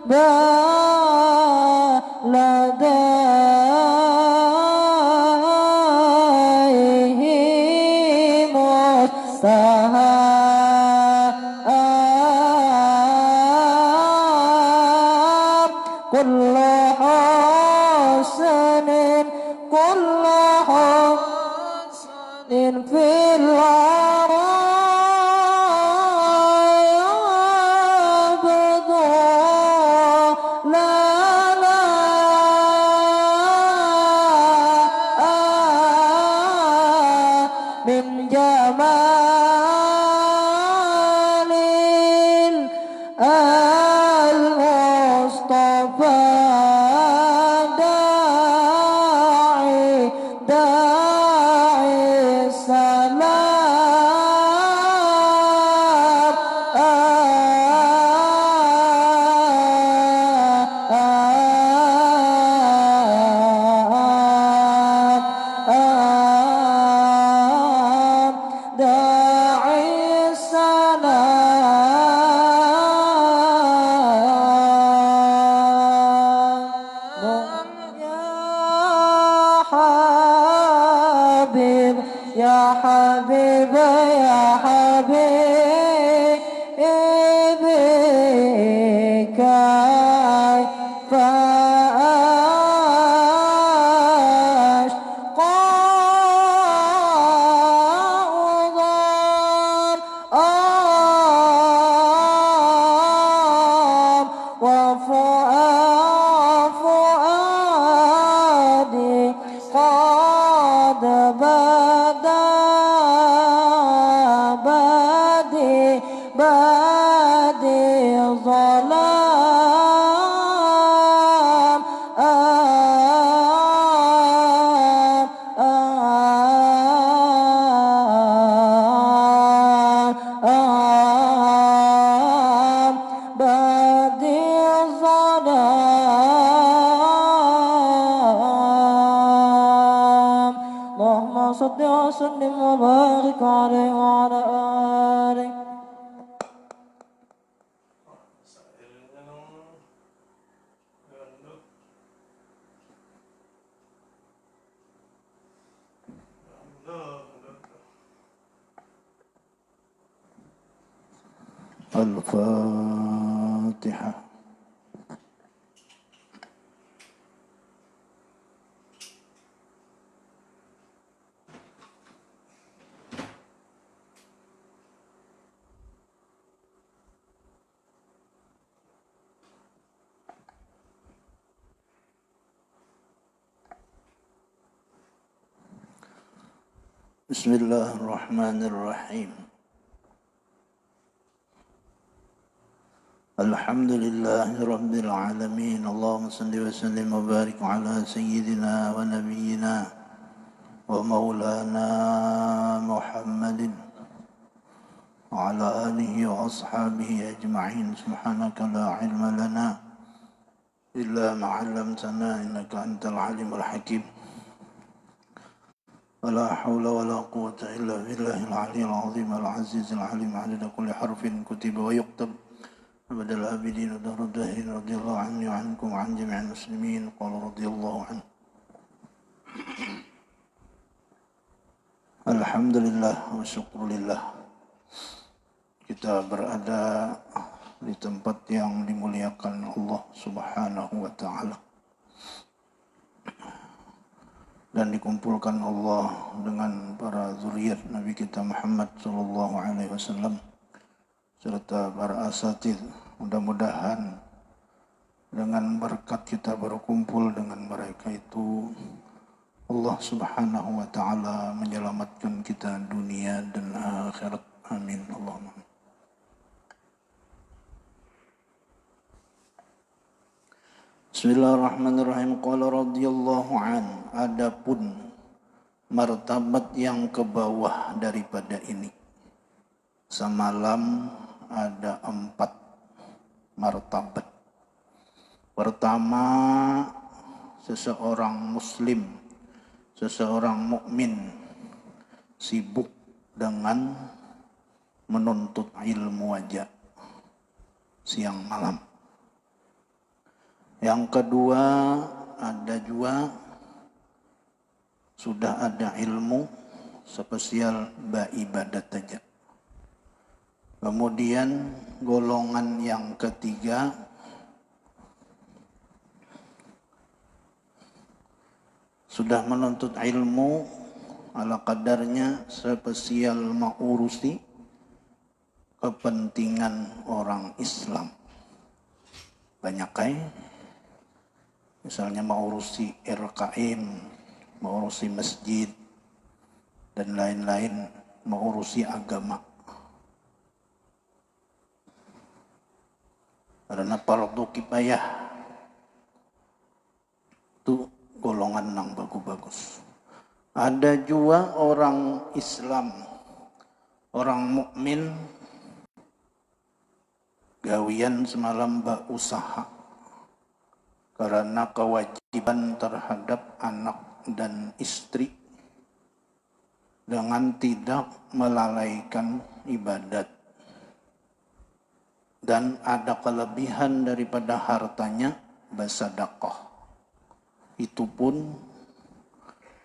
بلديه مستهاب كل حسن في العرب لا لا من جمال المصطفى داعي السلام داعي السلام يا حبيب كيف وفؤادي قد بادي ظلام بادي ظلام اللهم صل وسلم وبارك عليه وعلى آله. الفاتحة. بسم الله الرحمن الرحيم. الحمد لله رب العالمين. اللهم صل وسلم وبارك على سيدنا ونبينا ومولانا محمد وعلى آله وأصحابه أجمعين. سبحانك لا علم لنا إلا ما علمتنا إنك أنت العليم الحكيم. ولا حول ولا قوة إلا بالله العلي العظيم العزيز العليم عدد كل حرف كتب ويكتب أبد الآبدين ودهر الداهرين. رضي الله عني وعنكم وعن جميع المسلمين. قال رضي الله عنه. Alhamdulillah wa syukurillah. Kita berada di tempat yang dimuliakan Allah Subhanahu wa ta'ala, dan dikumpulkan Allah dengan para zuriat Nabi kita Muhammad sallallahu alaihi wasallam serta para asatidz. Mudah-mudahan dengan berkat kita berkumpul dengan mereka itu, Allah Subhanahu wa ta'ala menyelamatkan kita dunia dan akhirat. Amin Allahumma. Bismillahirrahmanirrahim. Qala radhiyallahu an. Adapun martabat yang ke bawah daripada ini, semalam ada 4 martabat. Pertama, seseorang muslim, seseorang mukmin sibuk dengan menuntut ilmu aja siang malam. Yang kedua, ada juga sudah ada ilmu spesial ibadat saja. Kemudian golongan yang ketiga, sudah menuntut ilmu ala kadarnya spesial mengurusi kepentingan orang Islam. Banyak misalnya mengurusi RKM, mengurusi masjid, dan lain-lain, mengurusi agama. Karena fardu kifayah itu golongan yang bagus-bagus. Ada juga orang Islam, orang mukmin, gawian semalam usaha karena kewajiban terhadap anak dan istri dengan tidak melalaikan ibadat, dan ada kelebihan daripada hartanya bersedekah. Itu pun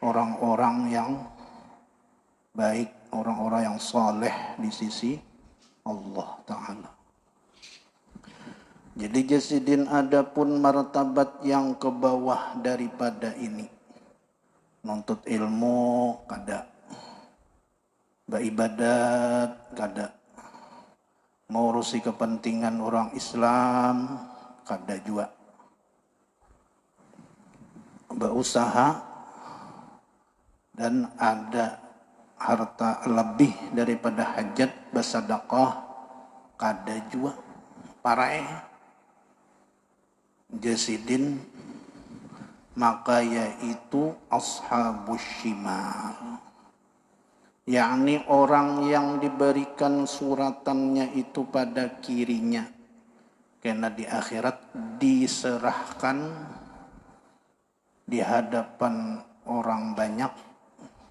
orang-orang yang baik, orang-orang yang soleh di sisi Allah Ta'ala. Jadi jasidin ada pun martabat yang ke bawah daripada ini. Nuntut ilmu kada, beribadat kada, mengurusi kepentingan orang Islam kada juga, berusaha dan ada harta lebih daripada hajat bersedekah kada juga. Para jasidin maka yaitu ashabus shimal, yakni orang yang diberikan suratannya itu pada kirinya, karena di akhirat diserahkan di hadapan orang banyak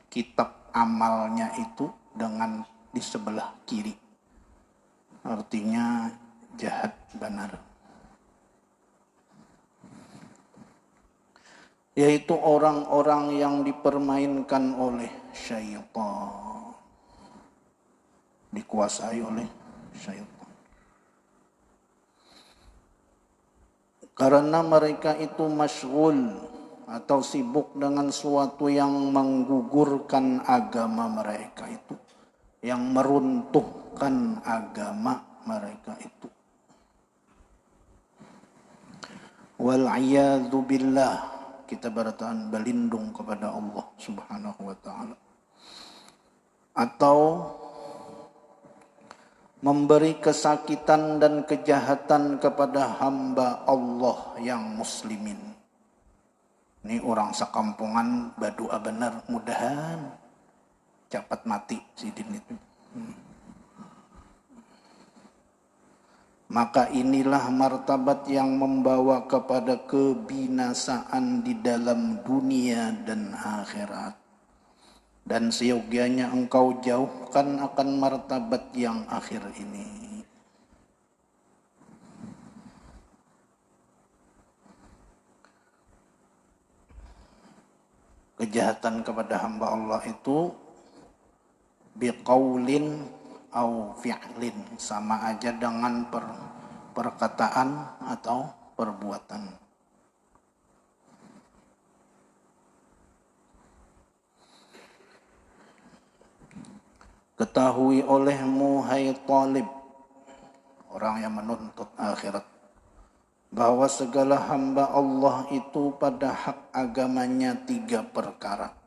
kitab amalnya itu dengan di sebelah kiri, artinya jahat benar, yaitu orang-orang yang dipermainkan oleh syaitan, dikuasai oleh syaitan. Karena mereka itu masyghul atau sibuk dengan suatu yang menggugurkan agama mereka itu, yang meruntuhkan agama mereka itu. Wal'iyadzu billah, kita bertahan berlindung kepada Allah Subhanahu wa ta'ala. Atau memberi kesakitan dan kejahatan kepada hamba Allah yang muslimin. Ini orang sekampungan berdoa benar, mudahan cepat mati si Din itu. Maka inilah martabat yang membawa kepada kebinasaan di dalam dunia dan akhirat. Dan seyogianya engkau jauhkan akan martabat yang akhir ini. Kejahatan kepada hamba Allah itu biqaulin au fi'lin, sama aja dengan perkataan atau perbuatan. Ketahui olehmu hai talib, orang yang menuntut akhirat, bahwa segala hamba Allah itu pada hak agamanya 3 perkara.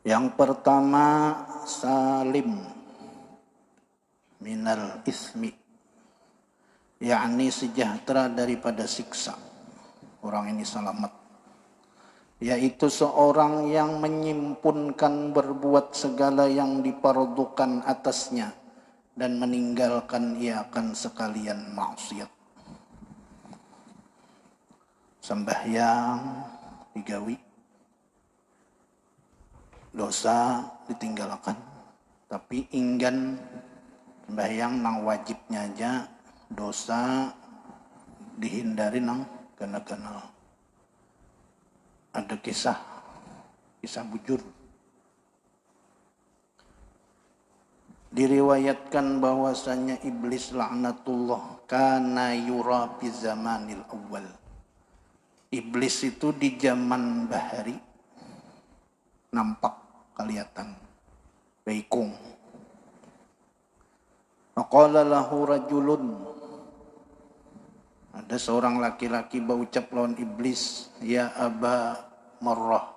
Yang pertama, salim minal ismi, yakni sejahtera daripada siksa. Orang ini selamat, yaitu seorang yang menyimpunkan berbuat segala yang dipardukan atasnya dan meninggalkan ia akan sekalian maksiat. Sembahyang 3 wi, dosa ditinggalkan. Tapi inggan sembahyang nang wajibnya aja, dosa dihindari nang kena-kena. Ada kisah bujur. Diriwayatkan bahwasanya iblis laknatullah kana yura fi zamanil awal. Iblis itu di zaman bahari nampak kelihatan baikung. Faqala lahu rajulun, ada seorang laki-laki berucap lawan iblis, ya Aba Marrah,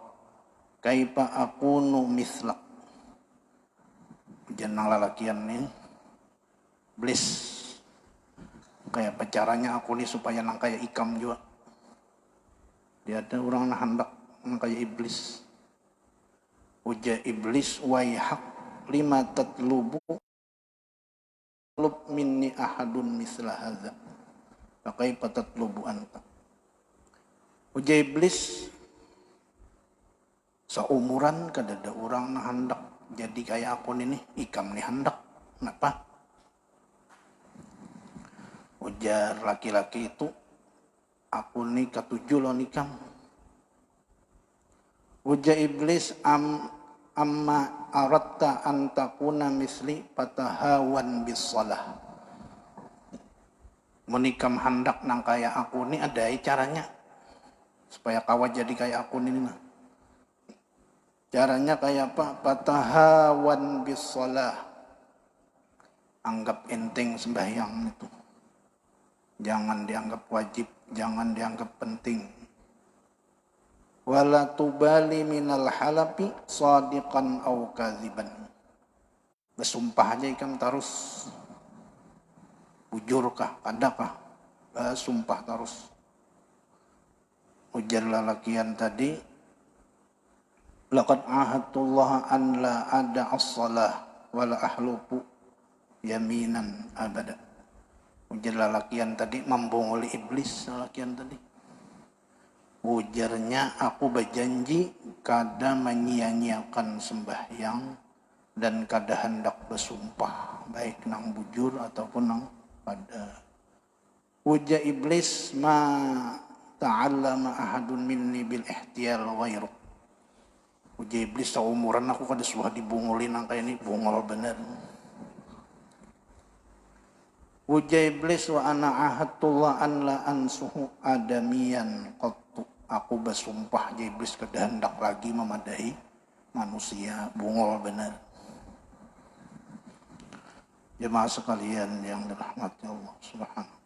kaifa akunu mithlak. Jenang lalakian nih, iblis, kayak caranya aku nih supaya nang kayak ikam juga. Dia ada orang nah hendak nang kayak iblis. Uja iblis, waihak lima tatlubu lub minni ahadun misla hadza. Kaifa tatlubu anta. Uja iblis, seumuran kadada orang nah hendak jadi kayak aku nih, ikam nih hendak. Kenapa? Ujar laki-laki itu, aku nih ketujuh loh nikam. Ujar iblis, amma aratta antakuna misli patahawan bisalah. Menikam hendak nang kayak aku nih ada caranya supaya kawat jadi kayak aku nih. Caranya kayak apa? Patahawan bisalah. Anggap enteng sembahyang itu. Jangan dianggap wajib, jangan dianggap penting. Wala tubali minal halapi sadiqan au kadziban. Bersumpah aja ikam terus. Bujurkah, adakah? Bersumpah terus. Ujar lalakian tadi, laqad ahadullah an la ada as-salah wala ahluku yaminan abada. Ujar lalakian tadi membunguli iblis lalakian tadi. Ujarnya, aku berjanji kada menyia-nyiakan sembahyang dan kada hendak bersumpah baik nang bujur ataupun nang pada. Ujar iblis, ma ta'allama ahadun minni bil ihtiyal ghairuk. Ujar iblis, seumuran aku kada suah dibungulin nang kayak ini, bungol bener. Ujar iblis, wa ana ahadullah an la ansuhu adamiyan qattu. Aku bersumpah, ujar iblis, kada hendak lagi memadahi manusia, bungol bener. Jemaah sekalian yang dirahmati Allah Subhanahu.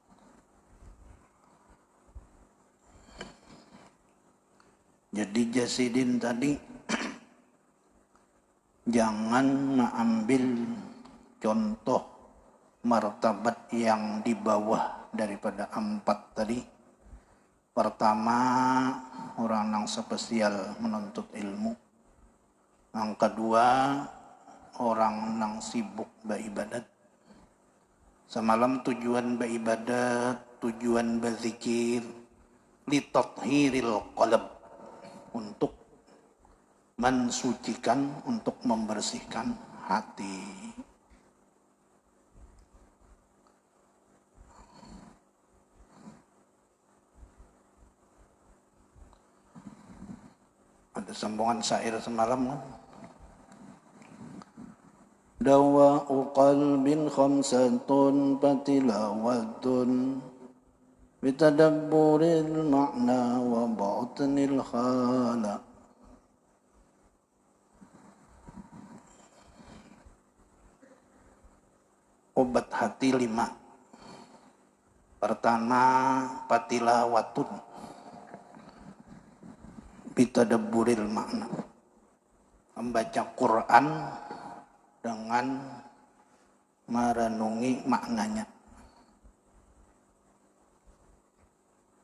Jadi Jasidin tadi jangan mengambil contoh martabat yang di bawah daripada 4 tadi. Pertama, orang yang spesial menuntut ilmu. Yang kedua, orang yang sibuk beribadat. Semalam tujuan beribadat, tujuan berzikir, litathhiril qalb, untuk mensucikan, untuk membersihkan hati. Ada sambungan syair semalam kan? Dawa'u qalbin khamsatun fatilawatun bitadabburil ma'na wa ba'tnil khala. Obat hati 5. Pertama, fatilawatun, bitadabburil makna, membaca Quran dengan merenungi maknanya.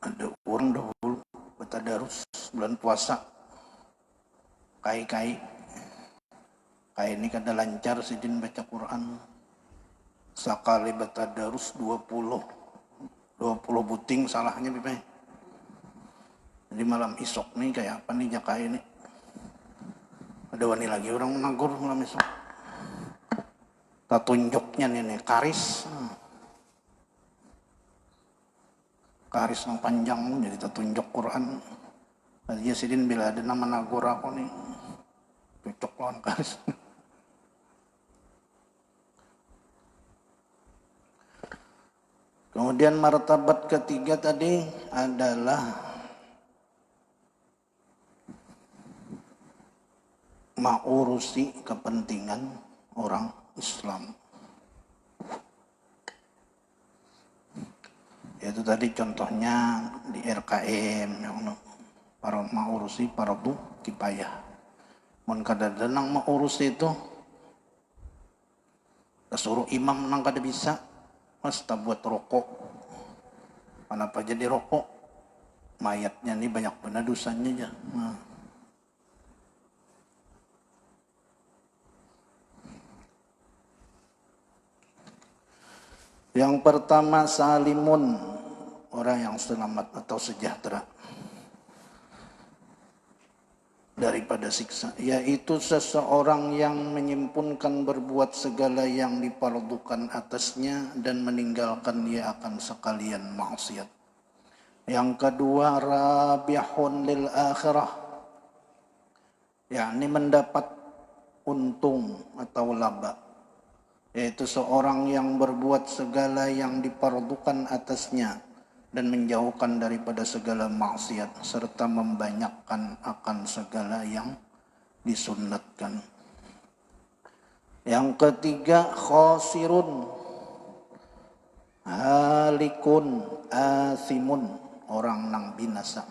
Ada orang dahulu bertadarus bulan puasa, kai ini kada lancar sidin baca Quran. Sekali bertadarus 20 buting salahnya bipai. Jadi malam isok nih kayak apa nih jakai ini. Ada wani lagi orang menagur malam esok. Tak tunjuknya nih karis. Karis yang panjang jadi tak tunjuk Quran. Haji Sidin bila ada nama nagur aku nih. Cocok lawan karis. Kemudian martabat ketiga tadi adalah mengurusi kepentingan orang Islam. Itu tadi contohnya di RKM yang para mengurusi fardu kifayah. Mun kada denang mengurusi itu suruh imam nang kada bisa, mas tak buat rokok. Kenapa jadi rokok? Mayatnya nih banyak benar dosanya ya. Yang pertama salimun, orang yang selamat atau sejahtera daripada siksa, yaitu seseorang yang menyimpunkan berbuat segala yang dipardukan atasnya dan meninggalkan dia akan sekalian maksiat. Yang kedua rabihun lil akhirah, yakni mendapat untung atau laba, yaitu seorang yang berbuat segala yang dipardukan atasnya dan menjauhkan daripada segala maksiat serta membanyakkan akan segala yang disunnatkan. Yang ketiga khosirun halikun athimun, orang nang binasa,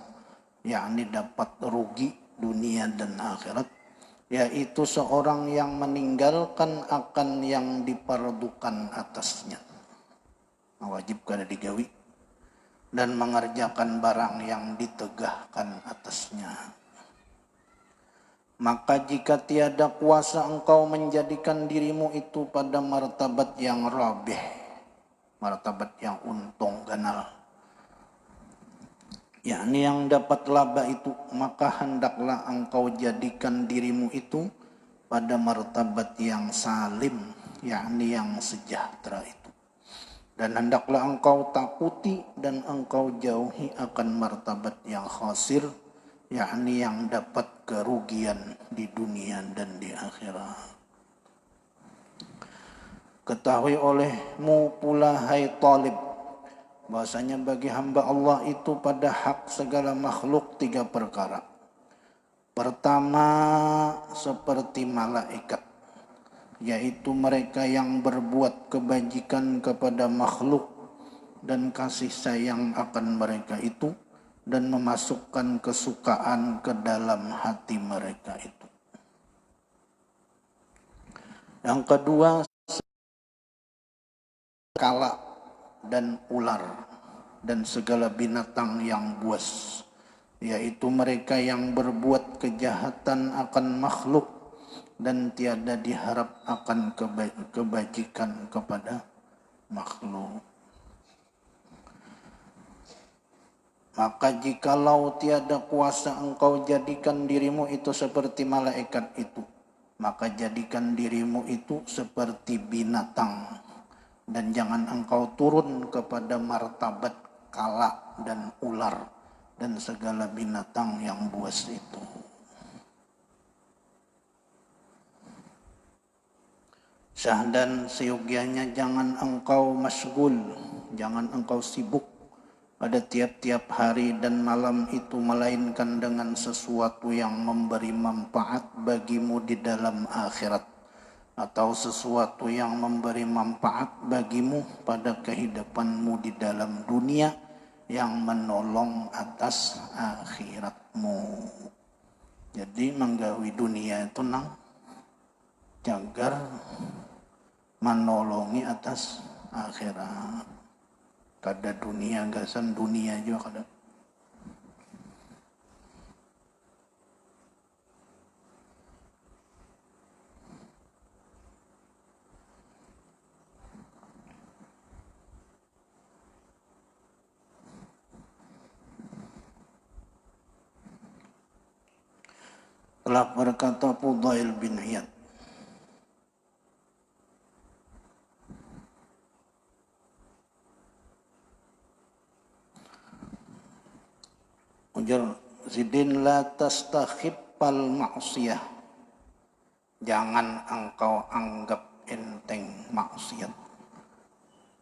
yakni dapat rugi dunia dan akhirat, yaitu seorang yang meninggalkan akan yang dipardukan atasnya, wajib kada digawi, dan mengerjakan barang yang ditegahkan atasnya. Maka jika tiada kuasa engkau menjadikan dirimu itu pada martabat yang rabih, martabat yang untung ganal, yakni yang dapat laba itu, maka hendaklah engkau jadikan dirimu itu pada martabat yang salim, yakni yang sejahtera itu. Dan hendaklah engkau takuti dan engkau jauhi akan martabat yang khasir, yakni yang dapat kerugian di dunia dan di akhirat. Ketahui olehmu pula hai talib, bahasanya bagi hamba Allah itu pada hak segala makhluk tiga perkara. Pertama, seperti malaikat, yaitu mereka yang berbuat kebajikan kepada makhluk dan kasih sayang akan mereka itu dan memasukkan kesukaan ke dalam hati mereka itu. Yang kedua, kala dan ular dan segala binatang yang buas, yaitu mereka yang berbuat kejahatan akan makhluk dan tiada diharap akan kebajikan kepada makhluk. Maka jikalau tiada kuasa engkau jadikan dirimu itu seperti malaikat itu, maka jadikan dirimu itu seperti binatang, dan jangan engkau turun kepada martabat kala dan ular dan segala binatang yang buas itu. Dan seyogianya jangan engkau masgul, jangan engkau sibuk pada tiap-tiap hari dan malam itu, melainkan dengan sesuatu yang memberi manfaat bagimu di dalam akhirat, atau sesuatu yang memberi manfaat bagimu pada kehidupanmu di dalam dunia, yang menolong atas akhiratmu. Jadi menggawi dunia itu nang jagar menolongi atas akhirat. Kada dunia gasan dunia juga kada. Telah berkata Fudail bin Iyad, ujar Sidin, la tastakhifal ma'siyah, jangan engkau anggap enteng maksiat.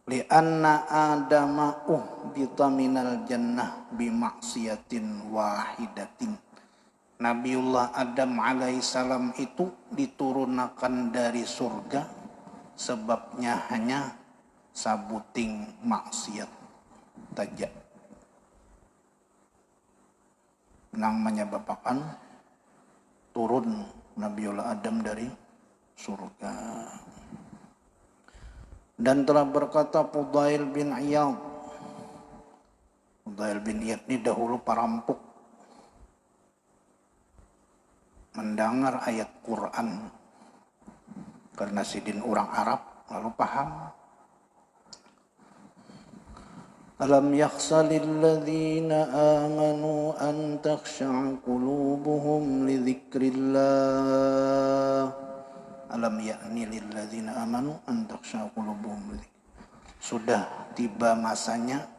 Lianna adama uhbita minal jannah bimaksiatin wahidatin. Nabiullah Adam alaihissalam itu diturunkan dari surga sebabnya hanya sabuting maksiat saja yang menyebabkan turun Nabiullah Adam dari surga. Dan telah berkata Fudail bin Iyad, Fudail bin Iyad ini dahulu perampok, mendengar ayat Quran karena Sidin orang Arab lalu paham. Alam yakhsha lilladzina amanu an takhsha'a qulubuhum li dzikrillah. Alam ya'ni lilladzina amanu an takhsha'a qulubuhum li dzikrillah. Sudah tiba masanya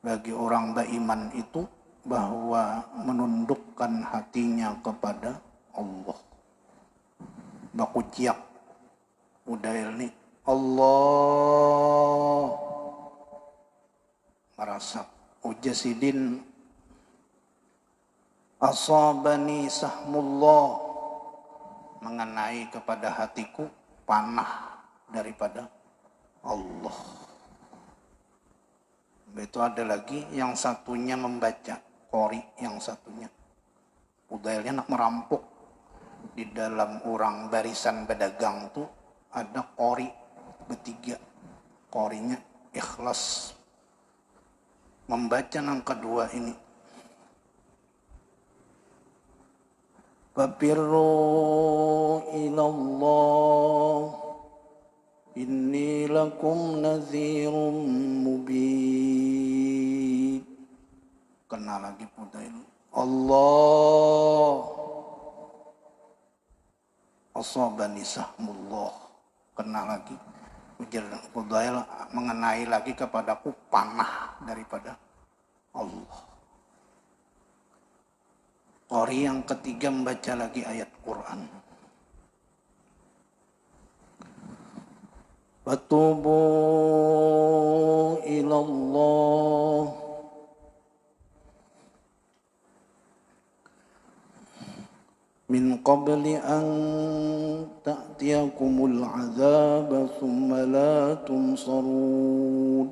bagi orang beriman itu bahwa menundukkan hatinya kepada Allah. Baku ciak Fudail ini Allah merasa ujar Sidin, asabani sahmullah, mengenai kepada hatiku panah daripada Allah. Itu ada lagi yang satunya membaca qori, yang satunya Fudailnya anak merampok. Di dalam orang barisan pedagang tuh ada qori bertiga, qorinya ikhlas membaca yang kedua ini, Fafirru ilallah inni lakum nadhirum mubin. Kena lagi Fudail, Allah asabani sahmullah, kena lagi. Ujar Fudail mengenai lagi kepadaku panah daripada Allah. Qori yang ketiga membaca lagi ayat Quran. Fatubu ilallah min qabli an ta'tiyakumul azab thumma la tunsarun.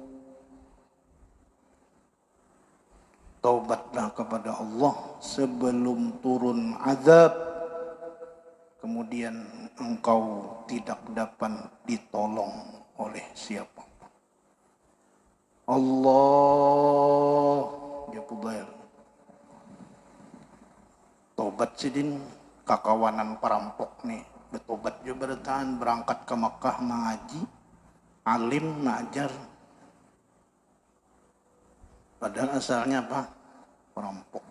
Taubatlah kepada Allah sebelum turun azab, kemudian engkau tidak dapat ditolong oleh siapa. Allah ya Fudail. Taubat Sidin, kakawanan perampok nih, bertobat juga bertahan, berangkat ke Makkah mengaji, alim ngajar. Padahal asalnya apa? Perampok.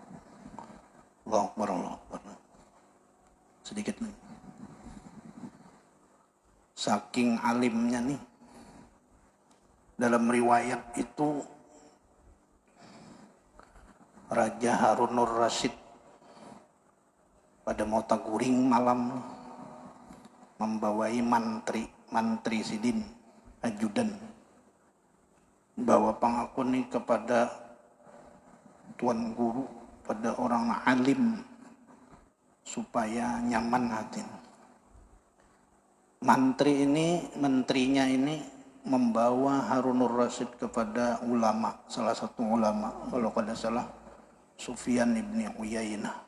Allahu Akbar, Allahu Akbar. Sedikit nih. Saking alimnya nih, dalam riwayat itu Raja Harunur Rasyid pada mau taguring malam membawai mantri Sidin, ajudan, bawa pangakun nih kepada tuan guru, pada orang alim supaya nyaman hati. Menterinya ini membawa Harunur Rasyid kepada ulama, salah satu ulama, kalau tidak salah Sufyan ibn Uyainah.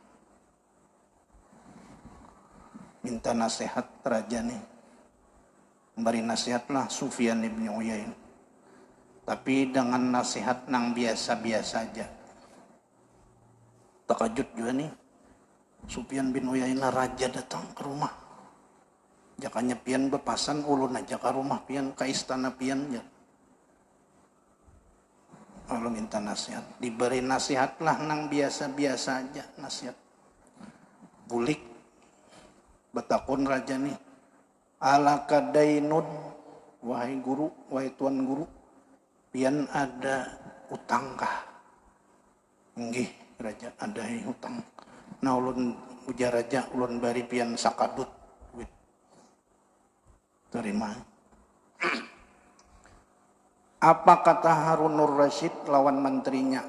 Minta nasihat raja nih, memberi nasihatlah Sufyan ibn Uyainah, tapi dengan nasihat nang biasa-biasa aja. Takajud juga nih, Sufyan bin Uyainah raja datang ke rumah, jakanya pian bepasan ulun aja ke rumah pian, ke istana pian ya. Lalu minta nasihat, diberi nasihatlah nang biasa-biasa aja nasihat. Bulik Betakun raja nih, ala kadainun, wahai guru, wahai tuan guru, pian ada utang kah? Nggih, raja ada utang. Nah ulun ujar raja, ulun bari pian sakadut. Terima. Apa kata Harunur Rasyid lawan menterinya?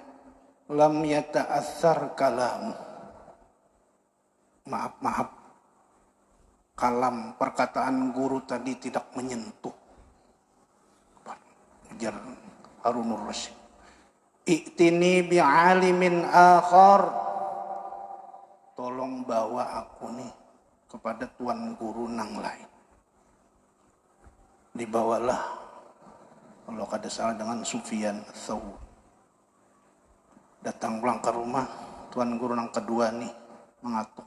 Lam yata'athar kalam. Maaf. Kalam perkataan guru tadi tidak menyentuh. Ujar Harunur Rasyid. I'tini bi'alimin akhar. Tolong bawa aku nih kepada tuan guru nang lain. Dibawalah, kalau kada salah dengan Sufyan Ats-Tsauri. Datang pulang ke rumah, tuan guru nang kedua nih mengatuk.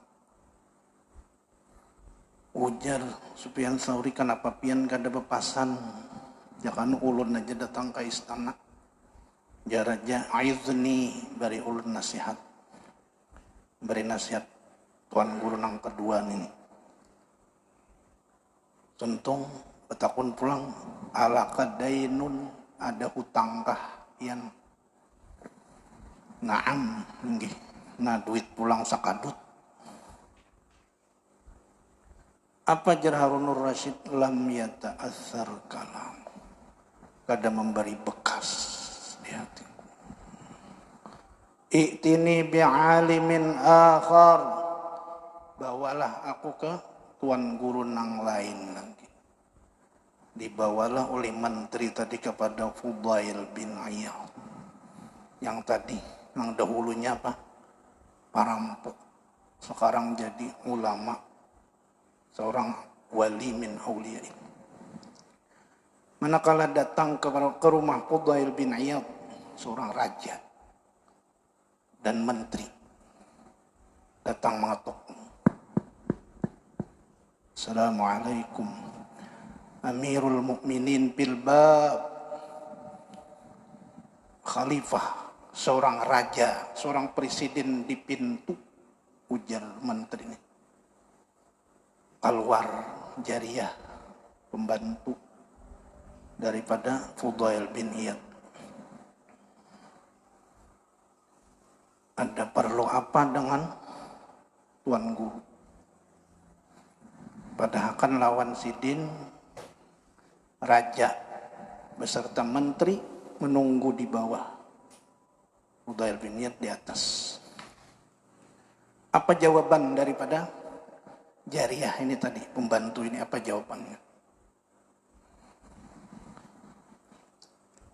Ujar Sufyan Ats-Tsauri, kenapa pian kada bepasan? Jangan ulun aja datang ke istana. Jaraja aizni, bari ulun nasihat. Beri nasihat tuan guru nang kedua nih. Tentung betakun pulang, ala kadainun, ada hutangkah yang naam nggih, nah duit pulang sakadut. Apa jar Harunur Rasyid? Lam yata'athar kalam, kada memberi bekas di hatiku. I'tini bi'alimin akhar, bawalah aku ke tuan guru nang lain lagi. Dibawalah oleh menteri tadi kepada Fudail bin Iyad. Yang tadi, yang dahulunya apa? Parampok. Sekarang jadi ulama. Seorang wali min awliya. Manakala datang ke rumah Fudail bin Iyad, seorang raja dan menteri datang mengetuk. Assalamualaikum. Amirul Mukminin bil bab. Khalifah, seorang raja, seorang presiden di pintu. Ujar menteri ini. Keluar jariyah, pembantu daripada Fudail bin Iyad. Ada perlu apa dengan tuan guru? Padahal kan lawan sidin, raja beserta menteri menunggu di bawah, Fudail bin Iyad di atas. Apa jawaban daripada jariyah ini tadi, pembantu ini, apa jawabannya?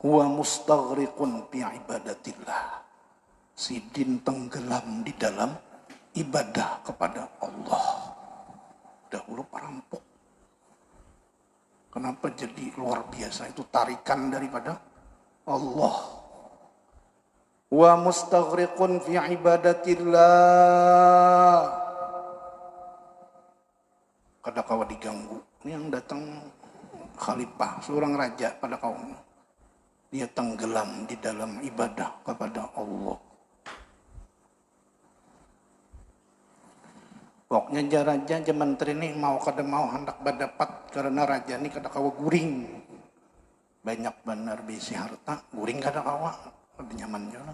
Huwa mustaghriqun fi ibadatillah. Sidin tenggelam di dalam ibadah kepada Allah. Dahulu perampok. Kenapa jadi luar biasa? Itu tarikan daripada Allah. Wa mustaghriqun fi ibadatillah. Kada kawa diganggu. Ini yang datang khalifah, seorang raja pada kaum. Dia tenggelam di dalam ibadah kepada Allah. Pokoknya raja aja menteri ini mau kada mau hendak berdapat karena raja ini kada kawa guring. Banyak benar bisi harta, guring kada kawa, kada nyaman juga.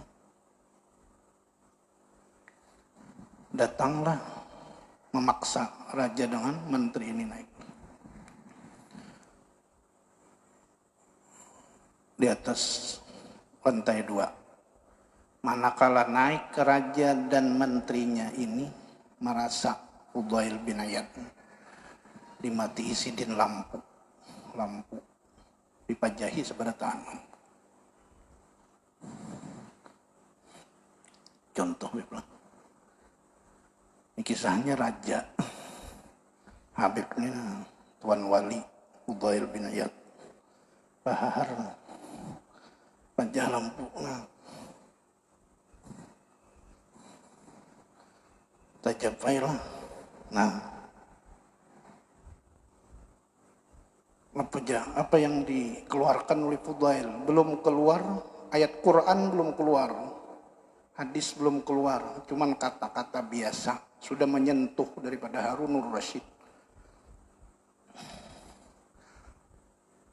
Datanglah memaksa raja dengan menteri ini naik. Di atas lantai 2. Manakala naik ke raja dan menterinya ini merasa Fudail bin Iyad dimati sidin lampu dipajahi sebelah tangan. Contoh ini kisahnya raja Habibnya tuan wali Fudail bin Iyad bahar pajah lampu tajapailah. Nah, apa yang dikeluarkan oleh Fudail? Belum keluar, ayat Quran belum keluar, hadis belum keluar, cuman kata-kata biasa sudah menyentuh daripada Harunur Rasyid.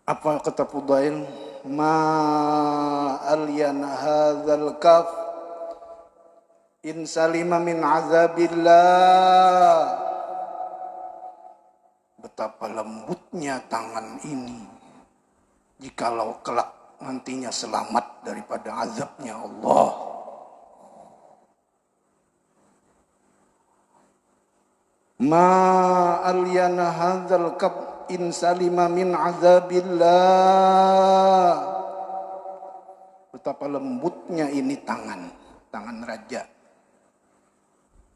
Apa kata Fudail? Ma alyana hadzal kaf in salima min azabillah. Betapa lembutnya tangan ini jikalau kelak nantinya selamat daripada azabnya Allah. Ma alyana hadzal kaf in salima min azabillah. Betapa lembutnya ini tangan raja.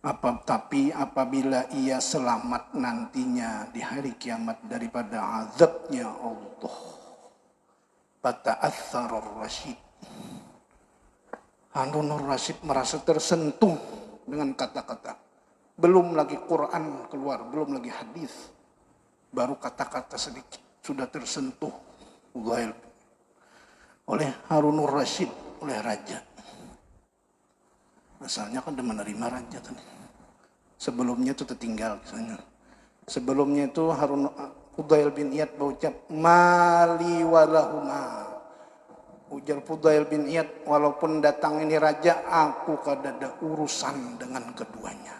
Tapi apabila ia selamat nantinya di hari kiamat daripada azabnya Allah. Fata'athar ar-Rasyid. Harun ar-Rasyid merasa tersentuh dengan kata-kata. Belum lagi Quran keluar, belum lagi hadis. Baru kata-kata sedikit sudah tersentuh oleh Harun ar-Rasyid, oleh raja. Asalnya kan dia menerima raja tadi. Sebelumnya itu tertinggal misalnya. Sebelumnya itu Fudail bin Iyad berucap mali walahuma. Ujar Fudail bin Iyad, walaupun datang ini raja, aku kada ada urusan dengan keduanya.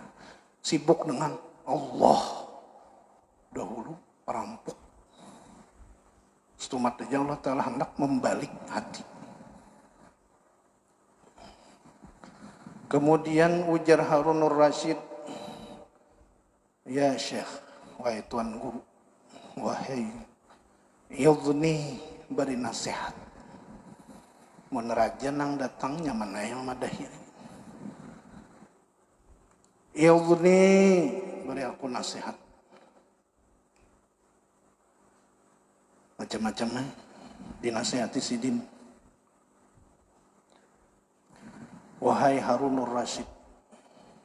Sibuk dengan Allah. Dahulu perampok. Setumat aja Allah Ta'ala hendak membalik hati. Kemudian ujar Harun ar-Rasyid, ya Syekh, wahai Tuan Guru, wahai yudhni, beri nasihat. Mun raja nang datangnya mana yang madahi. Yudhni, beri aku nasihat. Macam-macam dinasihati Sidin. Wahai Harun ar-Rasyid,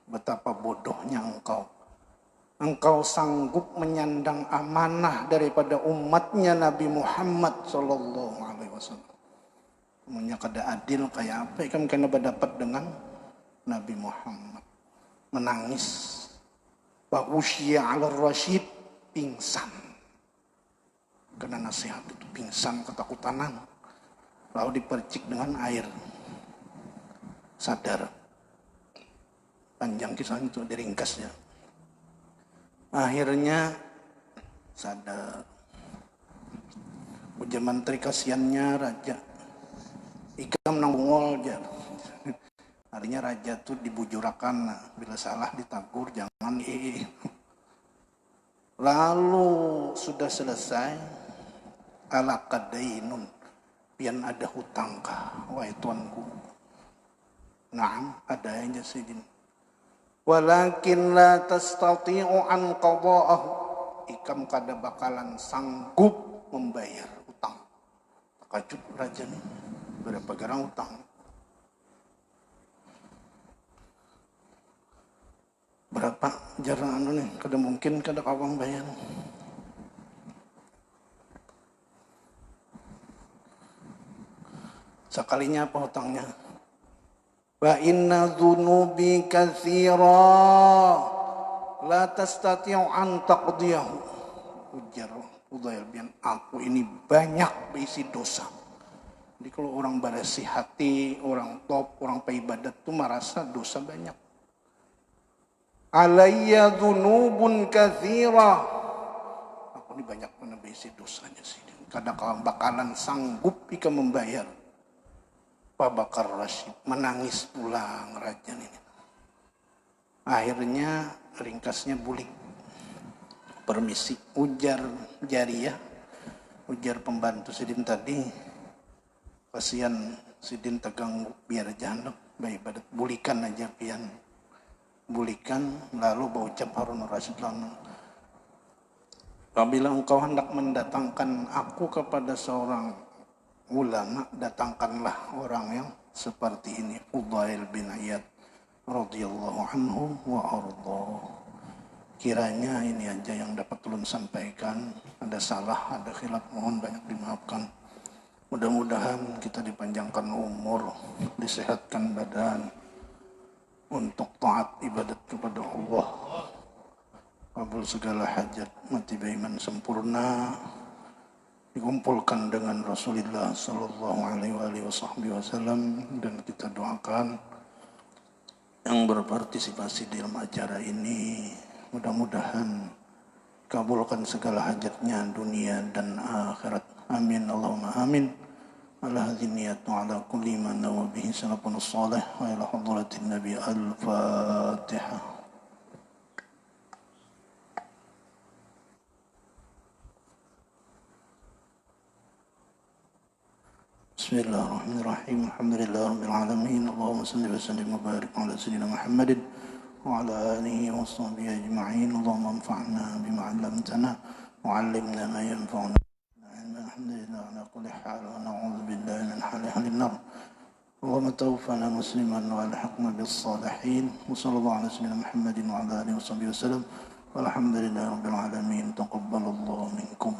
betapa bodohnya engkau. Engkau sanggup menyandang amanah daripada umatnya Nabi Muhammad sallallahu alaihi wasallam. Punya kada adil kayak apa kan kena berdapat dengan Nabi Muhammad. Menangis. Wa usya 'ala ar-Rasyid, pingsan. Kena nasihat itu pingsan ketakutan. Lalu dipercik dengan air. Sadar. Panjang kisahnya itu diringkas ya. Akhirnya sadar. Ujar menteri kasihannya raja. Ikam nang bungol aja. Artinya raja tuh dibujurakan. Bila salah ditagur jangan Lalu sudah selesai. Ala kadainun. Pian ada hutangkah. Wahai tuanku. Naam, ada aja Sidin. Walakin la tastati'u an qada'ahu. Ikam kada bakalan sanggup membayar utang. Takajub raja nih. Berapa garang utang. Berapa jarang nih, kada mungkin kada kawang bayar. Sekalinya apa hutangnya? Wa inna dhunubi katsira la tastati'u an taqdiyahu. Ujar Fudail bin, aku ini banyak berisi dosa. Jadi kalau orang bersih hati, orang top, orang peibadat itu merasa dosa banyak. Alayya dhunubun katsira. Aku ini banyak berisi dosanya sih. Kadang bakalan sanggup jika membayar. Pak Bakar Rasyid menangis pulang raja ini. Akhirnya ringkasnya bulik. Permisi, ujar Jariyah, ujar pembantu Sidin tadi. Kasihan Sidin tegang biar jangan beribadat. Bulikan aja pian. Bulikan lalu berucap Harun ar-Rasyid lama. Apabila engkau hendak mendatangkan aku kepada seorang ulama, datangkanlah orang yang seperti ini. Fudail bin Iyad radhiyallahu anhu wa ardhah. Kiranya ini aja yang dapat ulun sampaikan. Ada salah, ada khilaf, mohon banyak dimaafkan. Mudah-mudahan kita dipanjangkan umur, disehatkan badan untuk taat ibadat kepada Allah. Kabul segala hajat, mati beriman sempurna. dikumpulkan dengan Rasulullah sallallahu alaihi wasallam, dan kita doakan yang berpartisipasi di dalam acara ini mudah-mudahan kabulkan segala hajatnya dunia dan akhirat. Amin Allahumma amin. Ala hadhihi niyat wa ala kulli man nawa bihi salafun salih wa ila hadratin nabi al-fatihah. Bismillahirrahmanirrahim. Alhamdulillahirabbil alamin. Allahumma shalli wa sallim wa barik ala sayyidina Muhammadin wa ala alihi wa sahbihi ajma'in. Allahumma anfa'na bima 'allamtana wa 'allimna ma yanfa'una. Alhamdulillah ala kulli hal wa na'udzu billahi min hali an-nar. Allahumma tawaffana musliman wa alhiqna bis salihin. Wa sallallahu ala sayyidina Muhammadin wa ala alihi wa sahbihi wasallam. Walhamdulillahirabbil alamin. Taqabbalallahu minkum.